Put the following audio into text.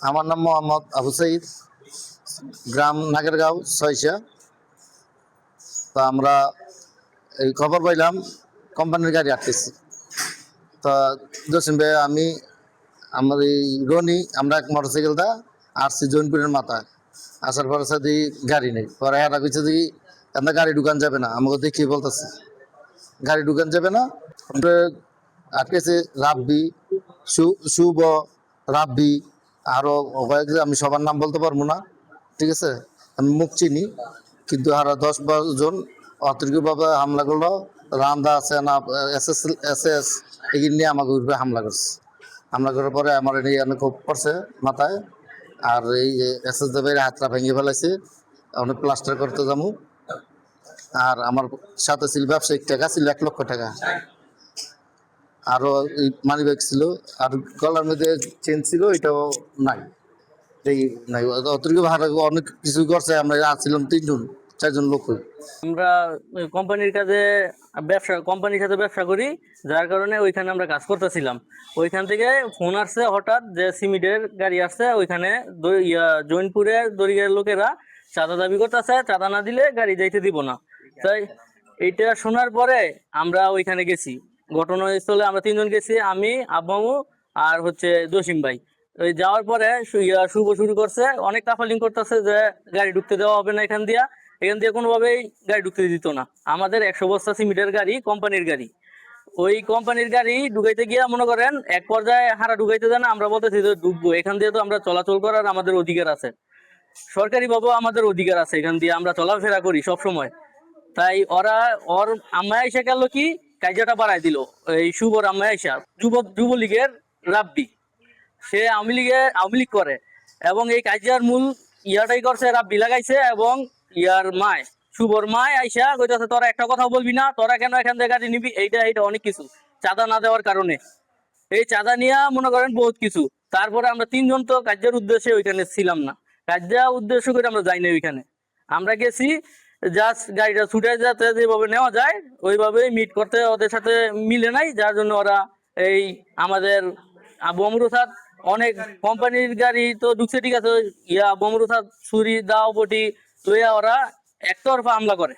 আমার নাম মোহাম্মদ আবু সাইদ, গ্রাম নাগেরগাঁও ছয়শা। তো আমরা এই খবর পাইলাম কোম্পানির গাড়ি আটকেছে। তা জসিম ভাই আমি আমার এই রনি আমরা এক মোটরসাইকেলটা আসছি জৈনপুরের মাথায়। আসার পরে সাথে গাড়ি নেই, পরে এরা কিছু দিই আপনার গাড়ি ঢুকান যাবে না, আমাকে দেখিয়ে বলতেছে গাড়ি ঢুকান যাবে না। আমরা আটকেছে রাব্বি, শুভ, রাব্বি, আরো কয়েকজন, আমি সবার নাম বলতে পারবো না, ঠিক আছে। আমি মুখ চিনি, কিন্তু আরো 10-12 জন অতর্কিভাবে হামলা করলো। রান্দা আছে না, এস এগুলি নিয়ে আমাকে উপরে হামলা করছে। হামলা করার পরে আমার এই অনেক ক্ষোভ পড়ছে মাথায়। আর এই এস দেবের হাতটা ভেঙে ফেলাইছে, অনেক প্লাস্টার করতে যাবো। আর আমার সাথে ছিল ব্যবসায়িক টাকা ছিল 1,00,000 টাকা, আরো মানি ব্যাগ ছিল, আর গলার মধ্যে চেন ছিল, এটাও নাই। এই নাই অতিরিক্ত ভাড়া অনেক কিছু করছে। আমরা আসছিলাম 3-4 জন লোক। আমরা কোম্পানির কাজে কোম্পানির সাথে ব্যবসা করি, যার কারণে ওইখানে আমরা কাজ করতেছিলাম। ওইখান থেকে ফোন আসছে হঠাৎ যে সিমেন্টের গাড়ি আসছে ওইখানে, জৈনপুরের দড়িয়ার লোকেরা চাঁদা দাবি করতেছে, চাঁদা না দিলে গাড়ি যাইতে দিব না। তাই এইটা শোনার পরে আমরা ওইখানে গেছি, ঘটনাস্থলে আমরা 3 জন গেছি, আমি, আব্বামু আর জসিম ভাই। ওই যাওয়ার পরে শুভ শুরু করছে, অনেক কাফালিং করতেছে যে গাড়ি ঢুকতে দেওয়া হবে না, এখান দিয়ে কোনোভাবেই গাড়ি ঢুকতে দিত না। আমাদের 100 বস্তা সিমেন্টের গাড়ি, কোম্পানির গাড়ি। ওই কোম্পানির গাড়ি ঢুকাইতে গিয়া মনে করেন এক পর্যায়ে হারা ঢুকাইতে দেয় না, আমরা বলতেছি যে ঢুকবো, এখান দিয়ে তো আমরা চলাচল করার আমাদের অধিকার আছে, সরকারি ভাবেও আমাদের অধিকার আছে, এখান দিয়ে আমরা চলাফেরা করি সব সময়। তাই ওর আম্মায় এসে গেল কি কাইজাটা বাড়াই দিল। এই শুভর আম্মায় এসা যুবলীগের রাব্বি, সে আওয়ামী লীগ করে, এবং এই কাজিয়ার মূল ইয়াটাই করছে রাব্বি লাগাইছে। এবং ইয়ার মায়, শুভর মায় আইসা কইতাছে তোরা একটা কথা বলবি না, তোরা কেন এখান থেকে গাড়ি নিবি, এইটা অনেক কিছু, চাঁদা না দেওয়ার কারণে। এই চাঁদা নিয়ে মনে করেন বহুত কিছু। তারপরে আমরা 3 জন তো কার্যের উদ্দেশ্যে ওইখানে ছিলাম না, কার্যা উদ্দেশ্য করে আমরা যাই না ওইখানে। আমরা গেছি জাস্ট গাড়িটা ছুটে যাতে যেভাবে নেওয়া যায় ওইভাবেই মিট করতে, ওদের সাথে মিলে নাই, যার জন্য ওরা এই আমাদের আবু আমরুসাদ, অনেক কোম্পানির গাড়ি তো ঢুকছে, ঠিক আছে, আবু আমরুসাদ ছুরি দাও বটি তো ওরা একতরফা হামলা করে।